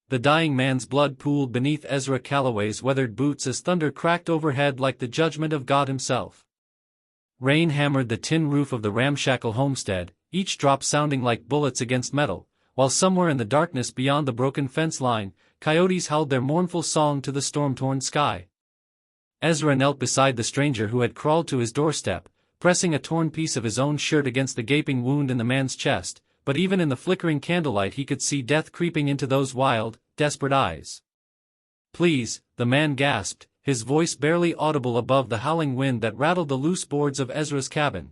The dying man's blood pooled beneath Ezra Calloway's weathered boots as thunder cracked overhead like the judgment of God himself. Rain hammered the tin roof of the ramshackle homestead, each drop sounding like bullets against metal, while somewhere in the darkness beyond the broken fence line, coyotes howled their mournful song to the storm-torn sky. Ezra knelt beside the stranger who had crawled to his doorstep, pressing a torn piece of his own shirt against the gaping wound in the man's chest, but even in the flickering candlelight he could see death creeping into those wild, desperate eyes. "Please," the man gasped, his voice barely audible above the howling wind that rattled the loose boards of Ezra's cabin.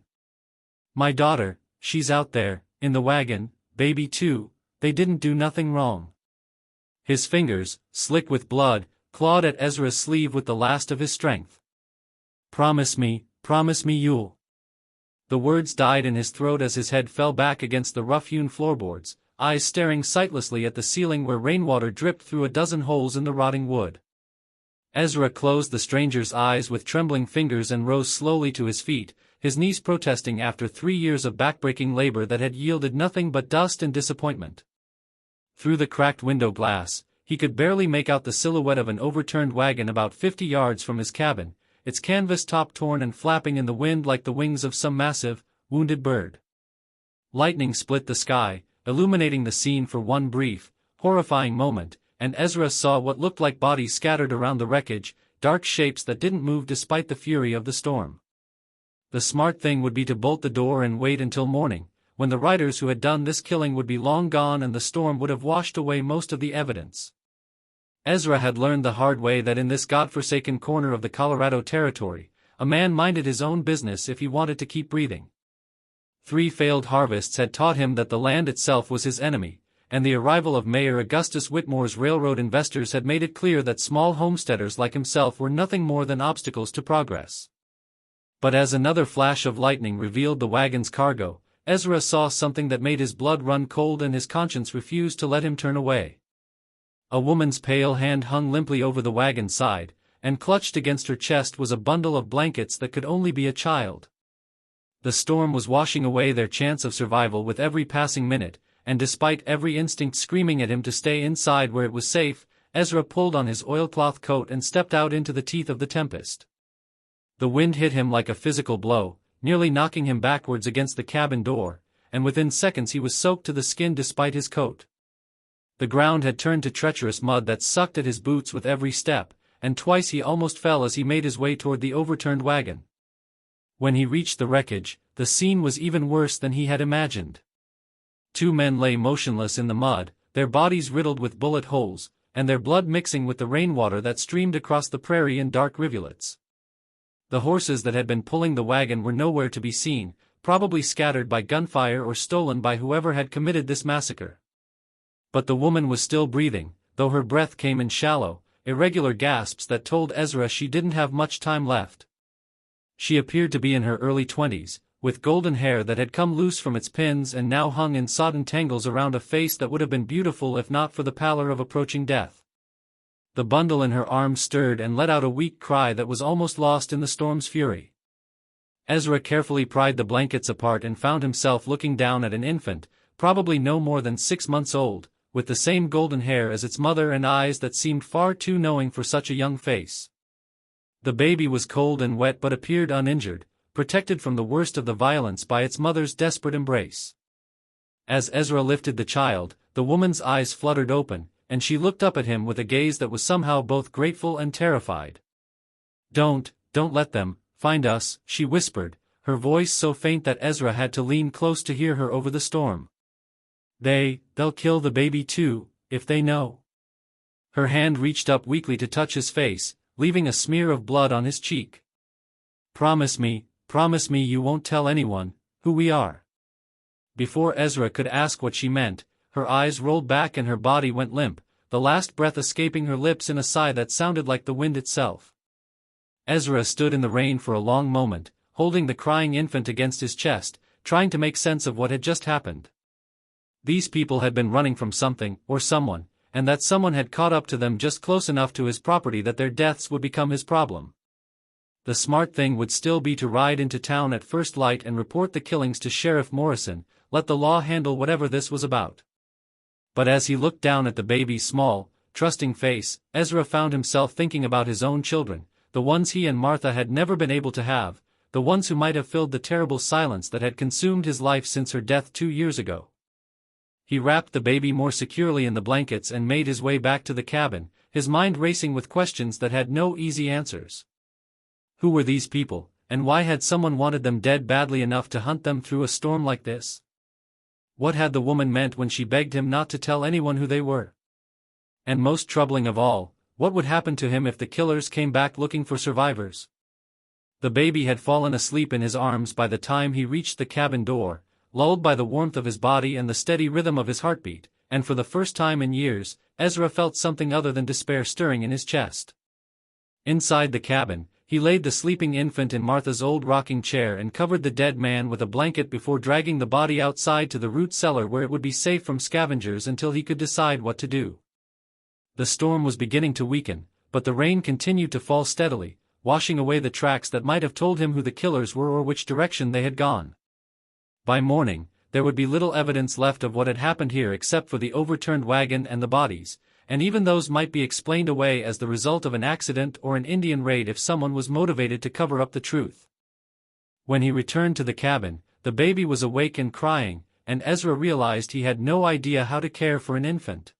"My daughter, she's out there, in the wagon, baby too, they didn't do nothing wrong." His fingers, slick with blood, clawed at Ezra's sleeve with the last of his strength. Promise me you'll." The words died in his throat as his head fell back against the rough-hewn floorboards, eyes staring sightlessly at the ceiling where rainwater dripped through a dozen holes in the rotting wood. Ezra closed the stranger's eyes with trembling fingers and rose slowly to his feet, his knees protesting after 3 years of backbreaking labor that had yielded nothing but dust and disappointment. Through the cracked window glass, he could barely make out the silhouette of an overturned wagon about 50 yards from his cabin, its canvas top torn and flapping in the wind like the wings of some massive, wounded bird. Lightning split the sky, illuminating the scene for one brief, horrifying moment, and Ezra saw what looked like bodies scattered around the wreckage, dark shapes that didn't move despite the fury of the storm. The smart thing would be to bolt the door and wait until morning, when the riders who had done this killing would be long gone and the storm would have washed away most of the evidence. Ezra had learned the hard way that in this godforsaken corner of the Colorado Territory, a man minded his own business if he wanted to keep breathing. 3 failed harvests had taught him that the land itself was his enemy, and the arrival of Mayor Augustus Whitmore's railroad investors had made it clear that small homesteaders like himself were nothing more than obstacles to progress. But as another flash of lightning revealed the wagon's cargo, Ezra saw something that made his blood run cold and his conscience refuse to let him turn away. A woman's pale hand hung limply over the wagon's side, and clutched against her chest was a bundle of blankets that could only be a child. The storm was washing away their chance of survival with every passing minute, and despite every instinct screaming at him to stay inside where it was safe, Ezra pulled on his oilcloth coat and stepped out into the teeth of the tempest. The wind hit him like a physical blow, nearly knocking him backwards against the cabin door, and within seconds he was soaked to the skin despite his coat. The ground had turned to treacherous mud that sucked at his boots with every step, and twice he almost fell as he made his way toward the overturned wagon. When he reached the wreckage, the scene was even worse than he had imagined. 2 men lay motionless in the mud, their bodies riddled with bullet holes, and their blood mixing with the rainwater that streamed across the prairie in dark rivulets. The horses that had been pulling the wagon were nowhere to be seen, probably scattered by gunfire or stolen by whoever had committed this massacre. But the woman was still breathing, though her breath came in shallow, irregular gasps that told Ezra she didn't have much time left. She appeared to be in her early 20s, with golden hair that had come loose from its pins and now hung in sodden tangles around a face that would have been beautiful if not for the pallor of approaching death. The bundle in her arms stirred and let out a weak cry that was almost lost in the storm's fury. Ezra carefully pried the blankets apart and found himself looking down at an infant, probably no more than 6 months old, with the same golden hair as its mother and eyes that seemed far too knowing for such a young face. The baby was cold and wet but appeared uninjured, protected from the worst of the violence by its mother's desperate embrace. As Ezra lifted the child, the woman's eyes fluttered open, and she looked up at him with a gaze that was somehow both grateful and terrified. Don't let them find us," she whispered, her voice so faint that Ezra had to lean close to hear her over the storm. They'll kill the baby too, if they know." Her hand reached up weakly to touch his face, leaving a smear of blood on his cheek. Promise me you won't tell anyone who we are." Before Ezra could ask what she meant, her eyes rolled back and her body went limp, the last breath escaping her lips in a sigh that sounded like the wind itself. Ezra stood in the rain for a long moment, holding the crying infant against his chest, trying to make sense of what had just happened. These people had been running from something, or someone, and that someone had caught up to them just close enough to his property that their deaths would become his problem. The smart thing would still be to ride into town at first light and report the killings to Sheriff Morrison, let the law handle whatever this was about. But as he looked down at the baby's small, trusting face, Ezra found himself thinking about his own children, the ones he and Martha had never been able to have, the ones who might have filled the terrible silence that had consumed his life since her death 2 years ago. He wrapped the baby more securely in the blankets and made his way back to the cabin, his mind racing with questions that had no easy answers. Who were these people, and why had someone wanted them dead badly enough to hunt them through a storm like this? What had the woman meant when she begged him not to tell anyone who they were? And most troubling of all, what would happen to him if the killers came back looking for survivors? The baby had fallen asleep in his arms by the time he reached the cabin door, lulled by the warmth of his body and the steady rhythm of his heartbeat, and for the first time in years, Ezra felt something other than despair stirring in his chest. Inside the cabin, he laid the sleeping infant in Martha's old rocking chair and covered the dead man with a blanket before dragging the body outside to the root cellar where it would be safe from scavengers until he could decide what to do. The storm was beginning to weaken, but the rain continued to fall steadily, washing away the tracks that might have told him who the killers were or which direction they had gone. By morning, there would be little evidence left of what had happened here except for the overturned wagon and the bodies, and even those might be explained away as the result of an accident or an Indian raid if someone was motivated to cover up the truth. When he returned to the cabin, the baby was awake and crying, and Ezra realized he had no idea how to care for an infant.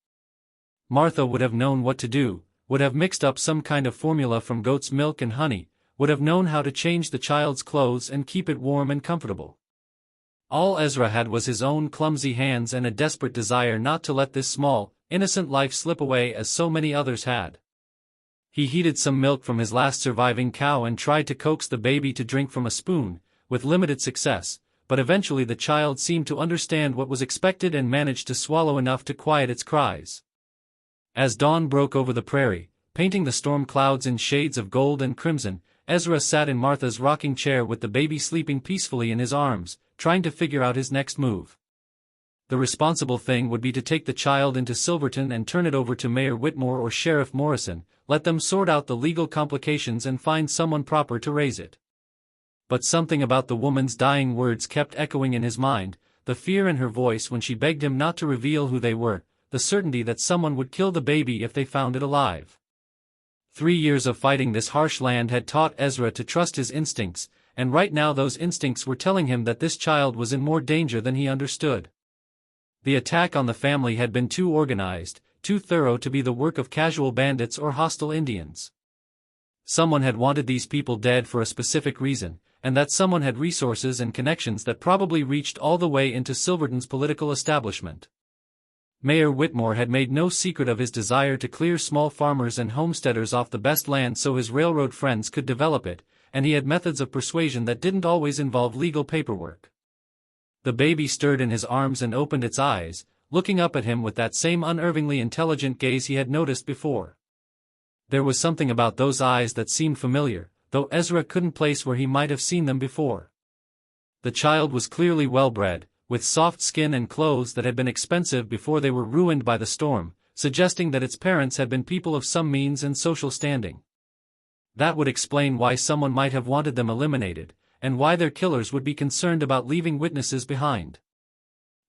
Martha would have known what to do, would have mixed up some kind of formula from goat's milk and honey, would have known how to change the child's clothes and keep it warm and comfortable. All Ezra had was his own clumsy hands and a desperate desire not to let this small, innocent life slip away as so many others had. He heated some milk from his last surviving cow and tried to coax the baby to drink from a spoon, with limited success, but eventually the child seemed to understand what was expected and managed to swallow enough to quiet its cries. As dawn broke over the prairie, painting the storm clouds in shades of gold and crimson, Ezra sat in Martha's rocking chair with the baby sleeping peacefully in his arms, trying to figure out his next move. The responsible thing would be to take the child into Silverton and turn it over to Mayor Whitmore or Sheriff Morrison, let them sort out the legal complications and find someone proper to raise it. But something about the woman's dying words kept echoing in his mind, the fear in her voice when she begged him not to reveal who they were, the certainty that someone would kill the baby if they found it alive. 3 years of fighting this harsh land had taught Ezra to trust his instincts, and right now those instincts were telling him that this child was in more danger than he understood. The attack on the family had been too organized, too thorough to be the work of casual bandits or hostile Indians. Someone had wanted these people dead for a specific reason, and that someone had resources and connections that probably reached all the way into Silverton's political establishment. Mayor Whitmore had made no secret of his desire to clear small farmers and homesteaders off the best land so his railroad friends could develop it, and he had methods of persuasion that didn't always involve legal paperwork. The baby stirred in his arms and opened its eyes, looking up at him with that same unervingly intelligent gaze he had noticed before. There was something about those eyes that seemed familiar, though Ezra couldn't place where he might have seen them before. The child was clearly well-bred, with soft skin and clothes that had been expensive before they were ruined by the storm, suggesting that its parents had been people of some means and social standing. That would explain why someone might have wanted them eliminated, and why their killers would be concerned about leaving witnesses behind.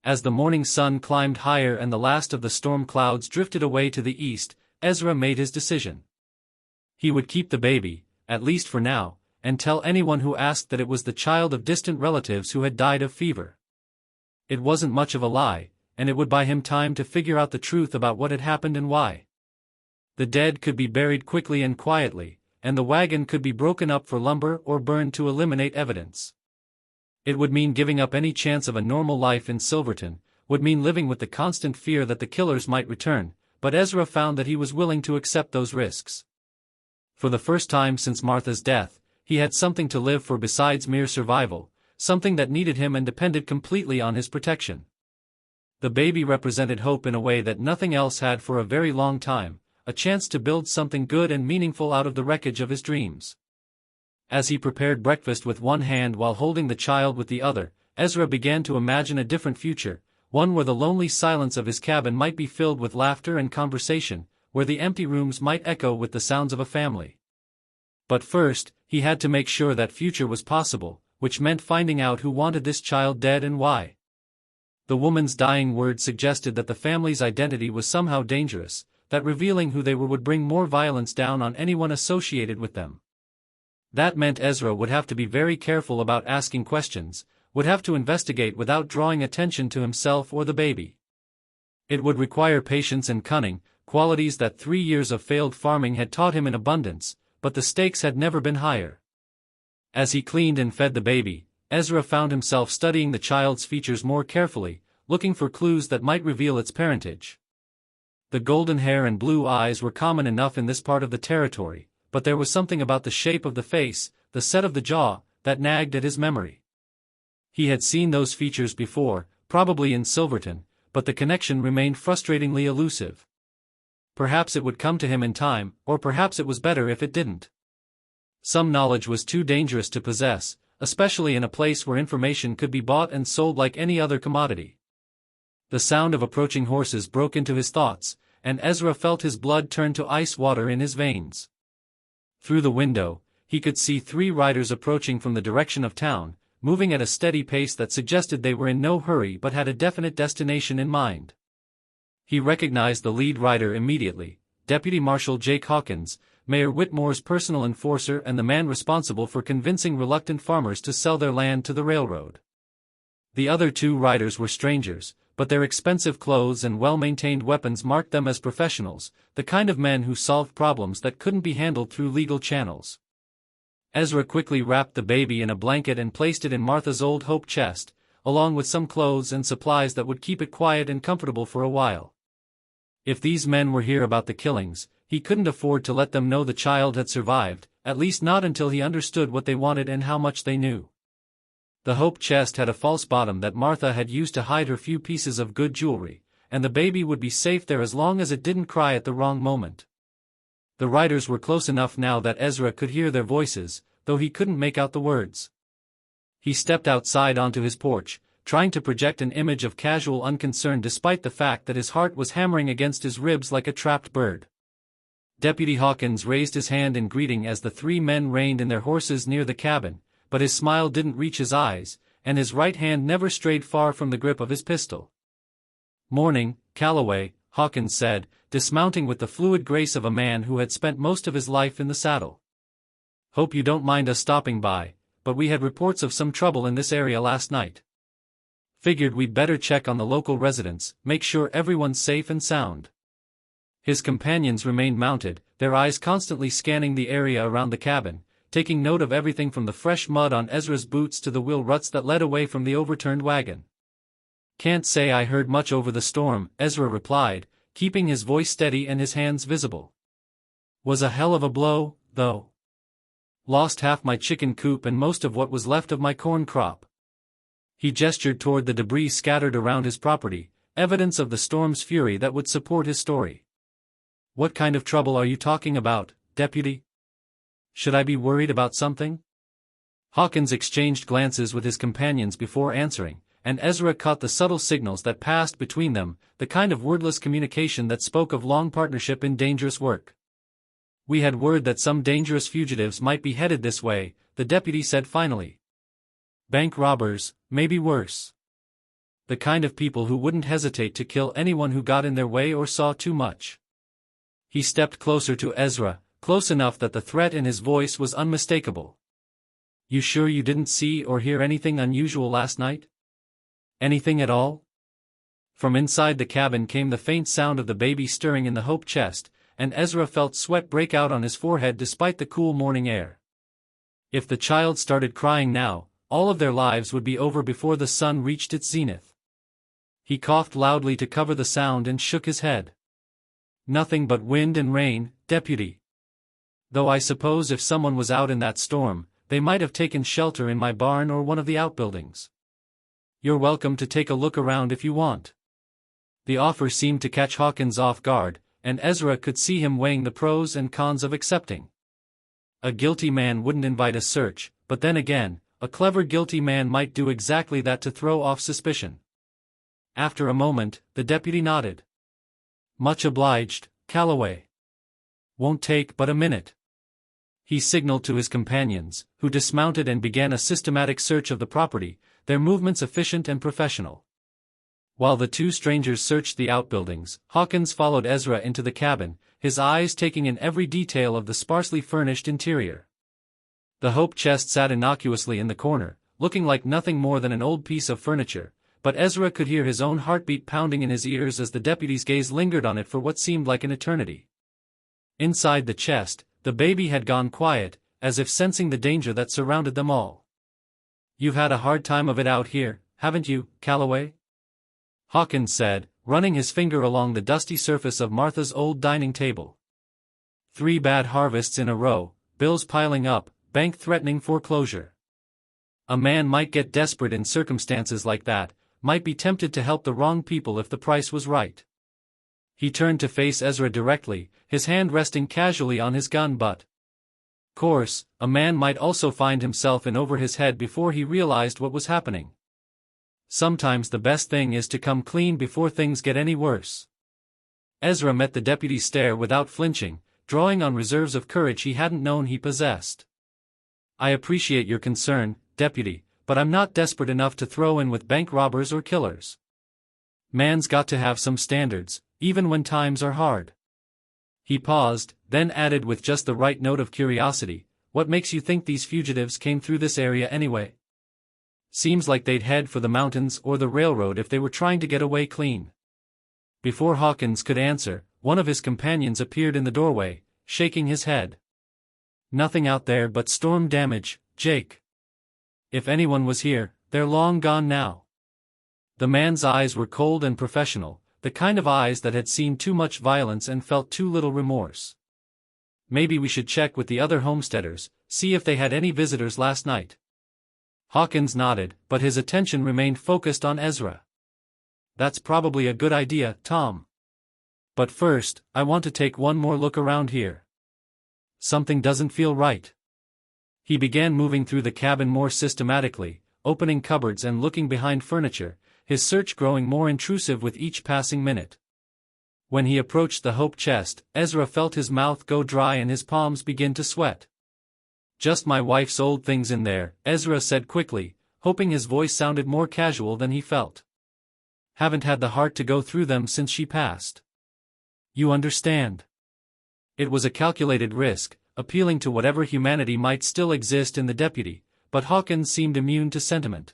As the morning sun climbed higher and the last of the storm clouds drifted away to the east, Ezra made his decision. He would keep the baby, at least for now, and tell anyone who asked that it was the child of distant relatives who had died of fever. It wasn't much of a lie, and it would buy him time to figure out the truth about what had happened and why. The dead could be buried quickly and quietly, and the wagon could be broken up for lumber or burned to eliminate evidence. It would mean giving up any chance of a normal life in Silverton, would mean living with the constant fear that the killers might return, but Ezra found that he was willing to accept those risks. For the first time since Martha's death, he had something to live for besides mere survival, something that needed him and depended completely on his protection. The baby represented hope in a way that nothing else had for a very long time, a chance to build something good and meaningful out of the wreckage of his dreams. As he prepared breakfast with one hand while holding the child with the other, Ezra began to imagine a different future, one where the lonely silence of his cabin might be filled with laughter and conversation, where the empty rooms might echo with the sounds of a family. But first, he had to make sure that future was possible, which meant finding out who wanted this child dead and why. The woman's dying words suggested that the family's identity was somehow dangerous, that revealing who they were would bring more violence down on anyone associated with them. That meant Ezra would have to be very careful about asking questions, would have to investigate without drawing attention to himself or the baby. It would require patience and cunning, qualities that 3 years of failed farming had taught him in abundance, but the stakes had never been higher. As he cleaned and fed the baby, Ezra found himself studying the child's features more carefully, looking for clues that might reveal its parentage. The golden hair and blue eyes were common enough in this part of the territory, but there was something about the shape of the face, the set of the jaw, that nagged at his memory. He had seen those features before, probably in Silverton, but the connection remained frustratingly elusive. Perhaps it would come to him in time, or perhaps it was better if it didn't. Some knowledge was too dangerous to possess, especially in a place where information could be bought and sold like any other commodity. The sound of approaching horses broke into his thoughts, and Ezra felt his blood turn to ice water in his veins. Through the window, he could see 3 riders approaching from the direction of town, moving at a steady pace that suggested they were in no hurry but had a definite destination in mind. He recognized the lead rider immediately, Deputy Marshal Jake Hawkins, Mayor Whitmore's personal enforcer and the man responsible for convincing reluctant farmers to sell their land to the railroad. The other 2 riders were strangers, but their expensive clothes and well-maintained weapons marked them as professionals, the kind of men who solved problems that couldn't be handled through legal channels. Ezra quickly wrapped the baby in a blanket and placed it in Martha's old hope chest, along with some clothes and supplies that would keep it quiet and comfortable for a while. If these men were here about the killings, he couldn't afford to let them know the child had survived, at least not until he understood what they wanted and how much they knew. The hope chest had a false bottom that Martha had used to hide her few pieces of good jewelry, and the baby would be safe there as long as it didn't cry at the wrong moment. The riders were close enough now that Ezra could hear their voices, though he couldn't make out the words. He stepped outside onto his porch, trying to project an image of casual unconcern despite the fact that his heart was hammering against his ribs like a trapped bird. Deputy Hawkins raised his hand in greeting as the 3 men reined in their horses near the cabin, but his smile didn't reach his eyes, and his right hand never strayed far from the grip of his pistol. "Morning, Calloway," Hawkins said, dismounting with the fluid grace of a man who had spent most of his life in the saddle. "Hope you don't mind us stopping by, but we had reports of some trouble in this area last night. Figured we'd better check on the local residents, make sure everyone's safe and sound." His companions remained mounted, their eyes constantly scanning the area around the cabin, taking note of everything from the fresh mud on Ezra's boots to the wheel ruts that led away from the overturned wagon. "Can't say I heard much over the storm," Ezra replied, keeping his voice steady and his hands visible. "Was a hell of a blow, though. Lost half my chicken coop and most of what was left of my corn crop." He gestured toward the debris scattered around his property, evidence of the storm's fury that would support his story. "What kind of trouble are you talking about, Deputy? Should I be worried about something?" Hawkins exchanged glances with his companions before answering, and Ezra caught the subtle signals that passed between them, the kind of wordless communication that spoke of long partnership in dangerous work. "We had word that some dangerous fugitives might be headed this way," the deputy said finally. "Bank robbers, maybe worse. The kind of people who wouldn't hesitate to kill anyone who got in their way or saw too much." He stepped closer to Ezra, close enough that the threat in his voice was unmistakable. "You sure you didn't see or hear anything unusual last night? Anything at all?" From inside the cabin came the faint sound of the baby stirring in the hope chest, and Ezra felt sweat break out on his forehead despite the cool morning air. If the child started crying now, all of their lives would be over before the sun reached its zenith. He coughed loudly to cover the sound and shook his head. "Nothing but wind and rain, Deputy. Though I suppose if someone was out in that storm, they might have taken shelter in my barn or one of the outbuildings. You're welcome to take a look around if you want." The offer seemed to catch Hawkins off guard, and Ezra could see him weighing the pros and cons of accepting. A guilty man wouldn't invite a search, but then again, a clever guilty man might do exactly that to throw off suspicion. After a moment, the deputy nodded. "Much obliged, Calloway. Won't take but a minute." He signaled to his companions, who dismounted and began a systematic search of the property, their movements efficient and professional. While the two strangers searched the outbuildings, Hawkins followed Ezra into the cabin, his eyes taking in every detail of the sparsely furnished interior. The hope chest sat innocuously in the corner, looking like nothing more than an old piece of furniture, but Ezra could hear his own heartbeat pounding in his ears as the deputy's gaze lingered on it for what seemed like an eternity. Inside the chest, the baby had gone quiet, as if sensing the danger that surrounded them all. "You've had a hard time of it out here, haven't you, Calloway?" Hawkins said, running his finger along the dusty surface of Martha's old dining table. 3 bad harvests in a row, bills piling up, bank threatening foreclosure. A man might get desperate in circumstances like that, might be tempted to help the wrong people if the price was right. He turned to face Ezra directly, his hand resting casually on his gun butt. Course, a man might also find himself in over his head before he realized what was happening. Sometimes the best thing is to come clean before things get any worse. Ezra met the deputy's stare without flinching, drawing on reserves of courage he hadn't known he possessed. "I appreciate your concern, deputy, but I'm not desperate enough to throw in with bank robbers or killers. Man's got to have some standards, even when times are hard." He paused, then added with just the right note of curiosity, "What makes you think these fugitives came through this area anyway? Seems like they'd head for the mountains or the railroad if they were trying to get away clean." Before Hawkins could answer, one of his companions appeared in the doorway, shaking his head. "Nothing out there but storm damage, Jake. If anyone was here, they're long gone now." The man's eyes were cold and professional, the kind of eyes that had seen too much violence and felt too little remorse. "Maybe we should check with the other homesteaders, see if they had any visitors last night." Hawkins nodded, but his attention remained focused on Ezra. "That's probably a good idea, Tom. But first, I want to take one more look around here. Something doesn't feel right." He began moving through the cabin more systematically, opening cupboards and looking behind furniture, his search growing more intrusive with each passing minute. When he approached the hope chest, Ezra felt his mouth go dry and his palms begin to sweat. "Just my wife's old things in there," Ezra said quickly, hoping his voice sounded more casual than he felt. "Haven't had the heart to go through them since she passed. You understand?" It was a calculated risk, appealing to whatever humanity might still exist in the deputy, but Hawkins seemed immune to sentiment.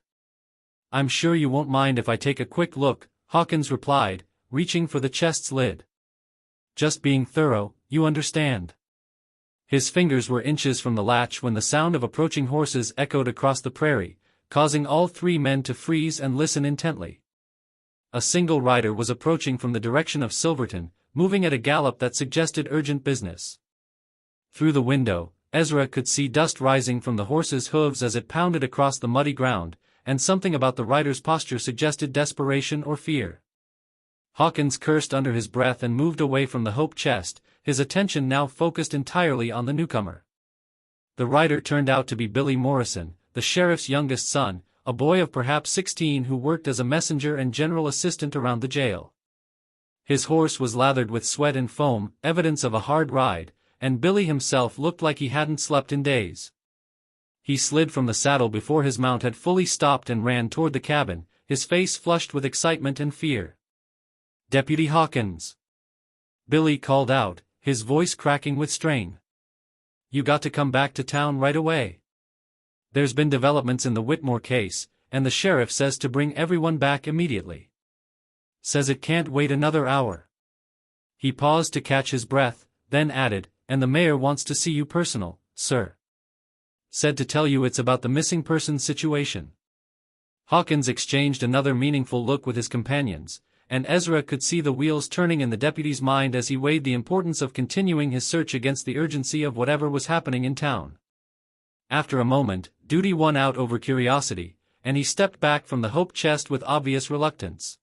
"I'm sure you won't mind if I take a quick look," Hawkins replied, reaching for the chest's lid. "Just being thorough, you understand." His fingers were inches from the latch when the sound of approaching horses echoed across the prairie, causing all 3 men to freeze and listen intently. A single rider was approaching from the direction of Silverton, moving at a gallop that suggested urgent business. Through the window, Ezra could see dust rising from the horse's hooves as it pounded across the muddy ground, and something about the rider's posture suggested desperation or fear. Hawkins cursed under his breath and moved away from the hope chest, his attention now focused entirely on the newcomer. The rider turned out to be Billy Morrison, the sheriff's youngest son, a boy of perhaps 16 who worked as a messenger and general assistant around the jail. His horse was lathered with sweat and foam, evidence of a hard ride, and Billy himself looked like he hadn't slept in days. He slid from the saddle before his mount had fully stopped and ran toward the cabin, his face flushed with excitement and fear. "Deputy Hawkins!" Billy called out, his voice cracking with strain. "You got to come back to town right away. There's been developments in the Whitmore case, and the sheriff says to bring everyone back immediately. Says it can't wait another hour." He paused to catch his breath, then added, "And the mayor wants to see you personal, sir. Said to tell you it's about the missing persons situation." Hawkins exchanged another meaningful look with his companions, and Ezra could see the wheels turning in the deputy's mind as he weighed the importance of continuing his search against the urgency of whatever was happening in town. After a moment, duty won out over curiosity, and he stepped back from the hope chest with obvious reluctance.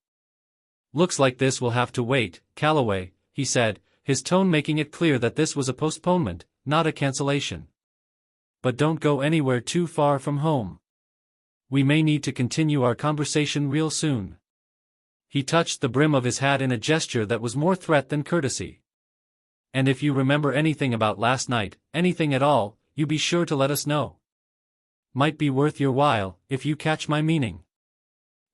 "Looks like this will have to wait, Calloway," he said, his tone making it clear that this was a postponement, not a cancellation. "But don't go anywhere too far from home. We may need to continue our conversation real soon." He touched the brim of his hat in a gesture that was more threat than courtesy. "And if you remember anything about last night, anything at all, you be sure to let us know. Might be worth your while, if you catch my meaning."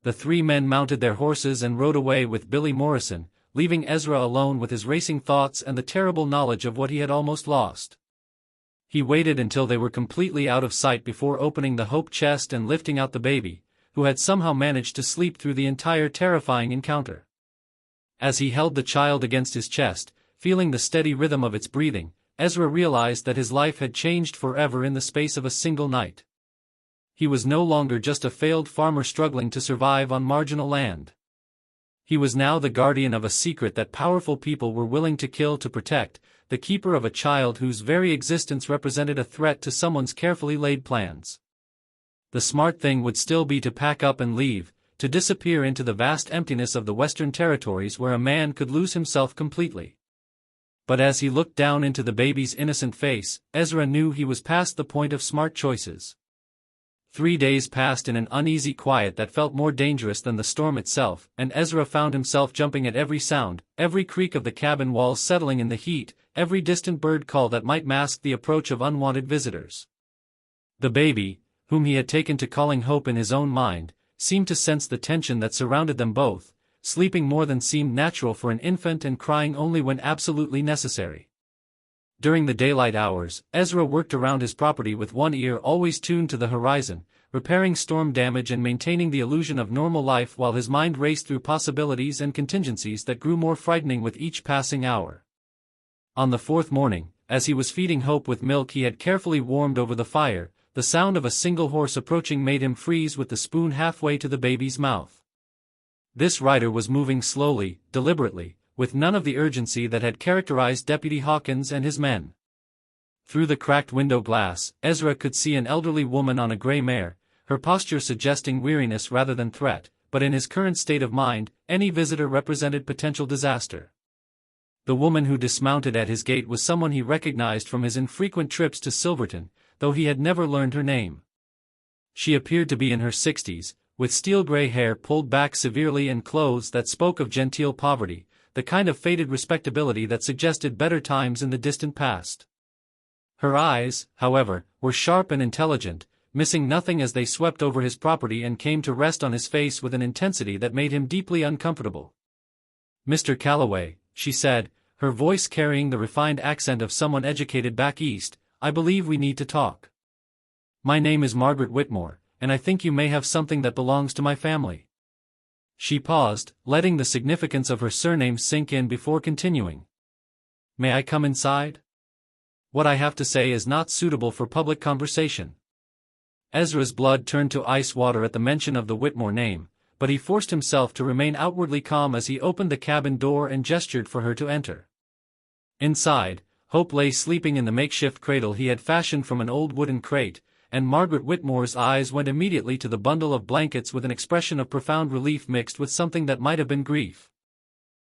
The three men mounted their horses and rode away with Billy Morrison, leaving Ezra alone with his racing thoughts and the terrible knowledge of what he had almost lost. He waited until they were completely out of sight before opening the hope chest and lifting out the baby, who had somehow managed to sleep through the entire terrifying encounter. As he held the child against his chest, feeling the steady rhythm of its breathing, Ezra realized that his life had changed forever in the space of a single night. He was no longer just a failed farmer struggling to survive on marginal land. He was now the guardian of a secret that powerful people were willing to kill to protect, the keeper of a child whose very existence represented a threat to someone's carefully laid plans. The smart thing would still be to pack up and leave, to disappear into the vast emptiness of the Western Territories where a man could lose himself completely. But as he looked down into the baby's innocent face, Ezra knew he was past the point of smart choices. 3 days passed in an uneasy quiet that felt more dangerous than the storm itself, and Ezra found himself jumping at every sound, every creak of the cabin walls settling in the heat, every distant bird call that might mask the approach of unwanted visitors. The baby, whom he had taken to calling hope in his own mind, seemed to sense the tension that surrounded them both, sleeping more than seemed natural for an infant and crying only when absolutely necessary. During the daylight hours, Ezra worked around his property with one ear always tuned to the horizon, repairing storm damage and maintaining the illusion of normal life while his mind raced through possibilities and contingencies that grew more frightening with each passing hour. On the fourth morning, as he was feeding Hope with milk he had carefully warmed over the fire, the sound of a single horse approaching made him freeze with the spoon halfway to the baby's mouth. This rider was moving slowly, deliberately, with none of the urgency that had characterized Deputy Hawkins and his men. Through the cracked window glass, Ezra could see an elderly woman on a gray mare, her posture suggesting weariness rather than threat, but in his current state of mind, any visitor represented potential disaster. The woman who dismounted at his gate was someone he recognized from his infrequent trips to Silverton, though he had never learned her name. She appeared to be in her 60s, with steel-gray hair pulled back severely and clothes that spoke of genteel poverty, the kind of faded respectability that suggested better times in the distant past. Her eyes, however, were sharp and intelligent, missing nothing as they swept over his property and came to rest on his face with an intensity that made him deeply uncomfortable. "Mr. Calloway," she said, her voice carrying the refined accent of someone educated back east, "I believe we need to talk. My name is Margaret Whitmore, and I think you may have something that belongs to my family." She paused, letting the significance of her surname sink in before continuing. "May I come inside? What I have to say is not suitable for public conversation." Ezra's blood turned to ice water at the mention of the Whitmore name, but he forced himself to remain outwardly calm as he opened the cabin door and gestured for her to enter. Inside, Hope lay sleeping in the makeshift cradle he had fashioned from an old wooden crate, and Margaret Whitmore's eyes went immediately to the bundle of blankets with an expression of profound relief mixed with something that might have been grief.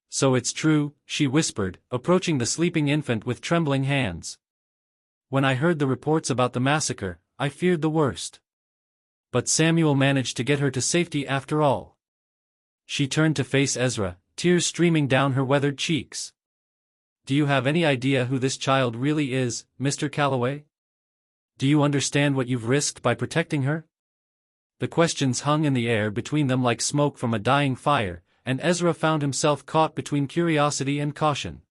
"So it's true," she whispered, approaching the sleeping infant with trembling hands. "When I heard the reports about the massacre, I feared the worst. But Samuel managed to get her to safety after all." She turned to face Ezra, tears streaming down her weathered cheeks. "Do you have any idea who this child really is, Mr. Calloway? Do you understand what you've risked by protecting her?" The questions hung in the air between them like smoke from a dying fire, and Ezra found himself caught between curiosity and caution.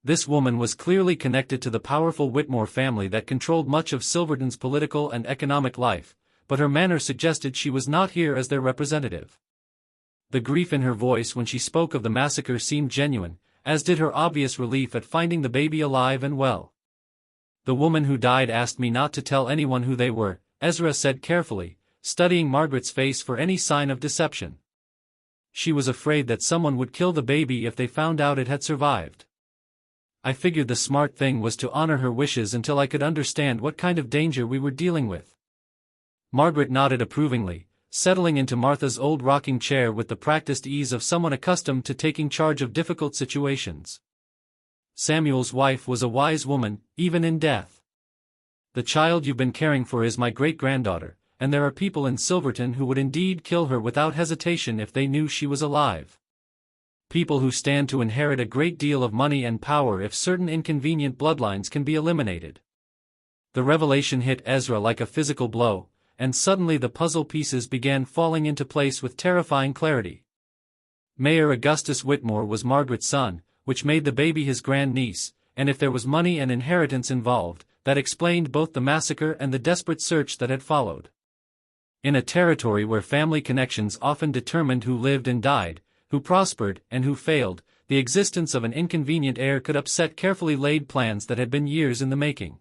This woman was clearly connected to the powerful Whitmore family that controlled much of Silverton's political and economic life, but her manner suggested she was not here as their representative. The grief in her voice when she spoke of the massacre seemed genuine, as did her obvious relief at finding the baby alive and well. "The woman who died asked me not to tell anyone who they were," Ezra said carefully, studying Margaret's face for any sign of deception. "She was afraid that someone would kill the baby if they found out it had survived. I figured the smart thing was to honor her wishes until I could understand what kind of danger we were dealing with." Margaret nodded approvingly, settling into Martha's old rocking chair with the practiced ease of someone accustomed to taking charge of difficult situations. "Samuel's wife was a wise woman, even in death. The child you've been caring for is my great-granddaughter, and there are people in Silverton who would indeed kill her without hesitation if they knew she was alive. People who stand to inherit a great deal of money and power if certain inconvenient bloodlines can be eliminated." The revelation hit Ezra like a physical blow, and suddenly the puzzle pieces began falling into place with terrifying clarity. Mayor Augustus Whitmore was Margaret's son, which made the baby his grandniece, and if there was money and inheritance involved, that explained both the massacre and the desperate search that had followed. In a territory where family connections often determined who lived and died, who prospered and who failed, the existence of an inconvenient heir could upset carefully laid plans that had been years in the making.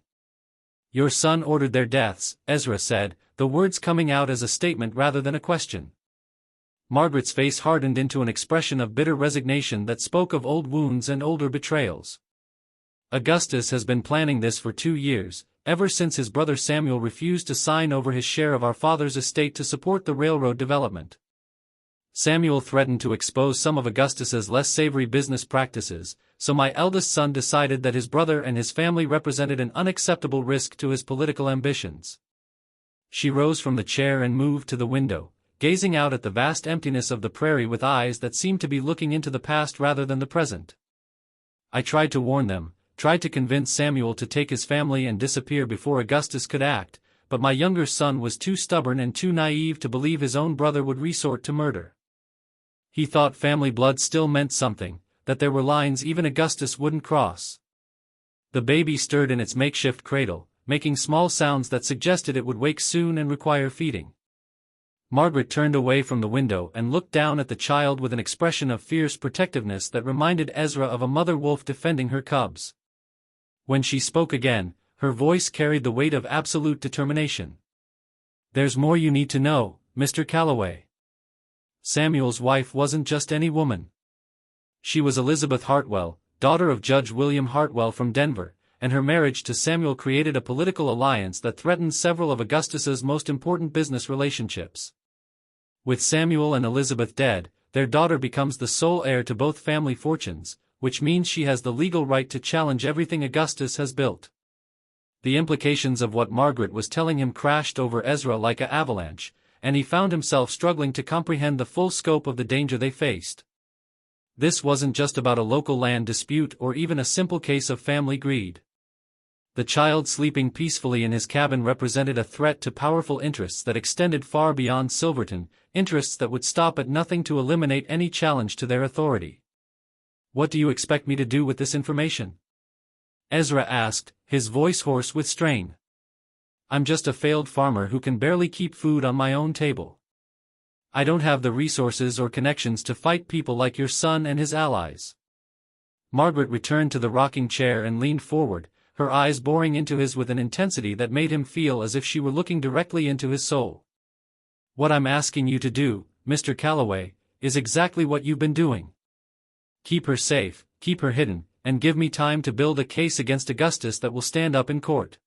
"Your son ordered their deaths," Ezra said, the words coming out as a statement rather than a question. Margaret's face hardened into an expression of bitter resignation that spoke of old wounds and older betrayals. "Augustus has been planning this for 2 years, ever since his brother Samuel refused to sign over his share of our father's estate to support the railroad development. Samuel threatened to expose some of Augustus's less savory business practices, so my eldest son decided that his brother and his family represented an unacceptable risk to his political ambitions." She rose from the chair and moved to the window, gazing out at the vast emptiness of the prairie with eyes that seemed to be looking into the past rather than the present. "I tried to warn them, tried to convince Samuel to take his family and disappear before Augustus could act, but my younger son was too stubborn and too naive to believe his own brother would resort to murder. He thought family blood still meant something, that there were lines even Augustus wouldn't cross." The baby stirred in its makeshift cradle, making small sounds that suggested it would wake soon and require feeding. Margaret turned away from the window and looked down at the child with an expression of fierce protectiveness that reminded Ezra of a mother wolf defending her cubs. When she spoke again, her voice carried the weight of absolute determination. "There's more you need to know, Mr. Calloway. Samuel's wife wasn't just any woman. She was Elizabeth Hartwell, daughter of Judge William Hartwell from Denver, and her marriage to Samuel created a political alliance that threatened several of Augustus's most important business relationships. With Samuel and Elizabeth dead, their daughter becomes the sole heir to both family fortunes, which means she has the legal right to challenge everything Augustus has built." The implications of what Margaret was telling him crashed over Ezra like an avalanche, and he found himself struggling to comprehend the full scope of the danger they faced. This wasn't just about a local land dispute or even a simple case of family greed. The child sleeping peacefully in his cabin represented a threat to powerful interests that extended far beyond Silverton, interests that would stop at nothing to eliminate any challenge to their authority. "What do you expect me to do with this information?" Ezra asked, his voice hoarse with strain. "I'm just a failed farmer who can barely keep food on my own table. I don't have the resources or connections to fight people like your son and his allies." Margaret returned to the rocking chair and leaned forward, her eyes boring into his with an intensity that made him feel as if she were looking directly into his soul. "What I'm asking you to do, Mr. Calloway, is exactly what you've been doing. Keep her safe, keep her hidden, and give me time to build a case against Augustus that will stand up in court.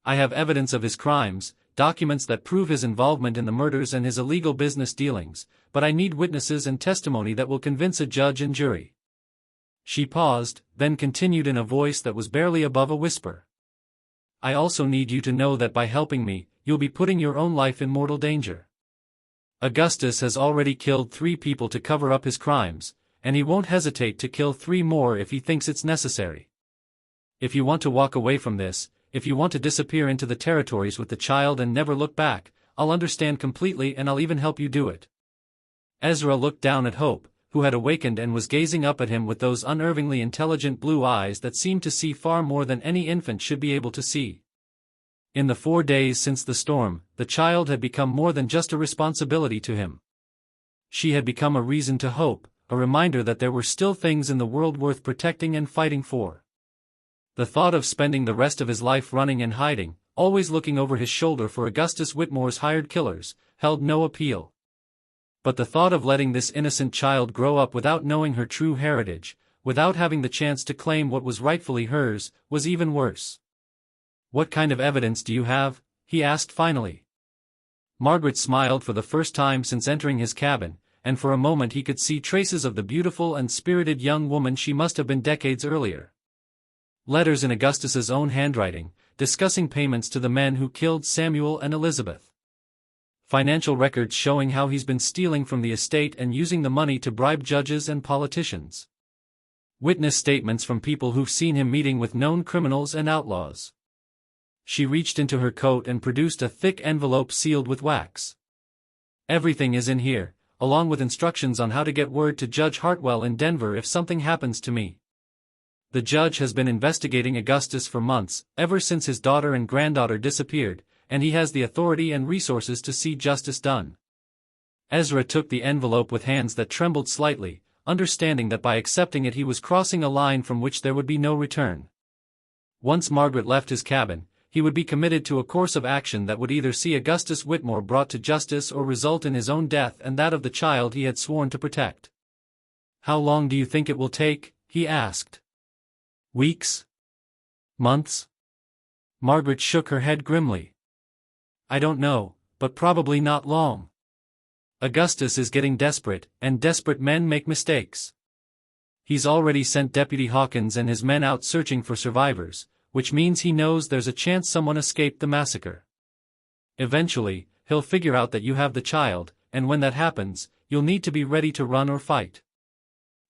I have evidence of his crimes, documents that prove his involvement in the murders and his illegal business dealings, but I need witnesses and testimony that will convince a judge and jury." She paused, then continued in a voice that was barely above a whisper. "I also need you to know that by helping me, you'll be putting your own life in mortal danger. Augustus has already killed 3 people to cover up his crimes, and he won't hesitate to kill 3 more if he thinks it's necessary. If you want to walk away from this, if you want to disappear into the territories with the child and never look back, I'll understand completely and I'll even help you do it." Ezra looked down at Hope, who had awakened and was gazing up at him with those unervingly intelligent blue eyes that seemed to see far more than any infant should be able to see. In the 4 days since the storm, the child had become more than just a responsibility to him. She had become a reason to hope, a reminder that there were still things in the world worth protecting and fighting for. The thought of spending the rest of his life running and hiding, always looking over his shoulder for Augustus Whitmore's hired killers, held no appeal. But the thought of letting this innocent child grow up without knowing her true heritage, without having the chance to claim what was rightfully hers, was even worse. "What kind of evidence do you have?" he asked finally. Margaret smiled for the first time since entering his cabin, and for a moment he could see traces of the beautiful and spirited young woman she must have been decades earlier. Letters in Augustus's own handwriting, discussing payments to the men who killed Samuel and Elizabeth. Financial records showing how he's been stealing from the estate and using the money to bribe judges and politicians. Witness statements from people who've seen him meeting with known criminals and outlaws. She reached into her coat and produced a thick envelope sealed with wax. "Everything is in here, along with instructions on how to get word to Judge Hartwell in Denver if something happens to me. The judge has been investigating Augustus for months, ever since his daughter and granddaughter disappeared, and he has the authority and resources to see justice done." Ezra took the envelope with hands that trembled slightly, understanding that by accepting it he was crossing a line from which there would be no return. Once Margaret left his cabin, he would be committed to a course of action that would either see Augustus Whitmore brought to justice or result in his own death and that of the child he had sworn to protect. "How long do you think it will take?" he asked. "Weeks? Months?" Margaret shook her head grimly. "I don't know, but probably not long. Augustus is getting desperate, and desperate men make mistakes. He's already sent Deputy Hawkins and his men out searching for survivors, which means he knows there's a chance someone escaped the massacre. Eventually, he'll figure out that you have the child, and when that happens, you'll need to be ready to run or fight."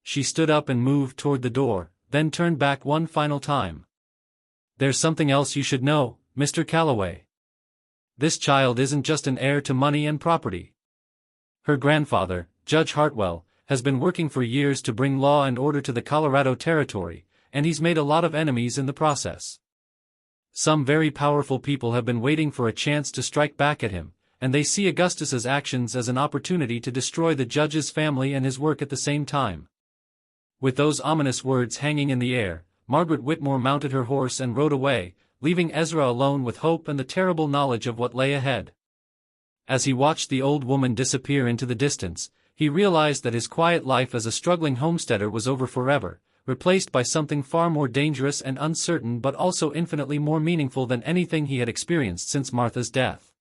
She stood up and moved toward the door, then turned back one final time. "There's something else you should know, Mr. Calloway. This child isn't just an heir to money and property. Her grandfather, Judge Hartwell, has been working for years to bring law and order to the Colorado Territory, and he's made a lot of enemies in the process. Some very powerful people have been waiting for a chance to strike back at him, and they see Augustus's actions as an opportunity to destroy the judge's family and his work at the same time." With those ominous words hanging in the air, Margaret Whitmore mounted her horse and rode away, leaving Ezra alone with hope and the terrible knowledge of what lay ahead. As he watched the old woman disappear into the distance, he realized that his quiet life as a struggling homesteader was over forever, replaced by something far more dangerous and uncertain but also infinitely more meaningful than anything he had experienced since Martha's death.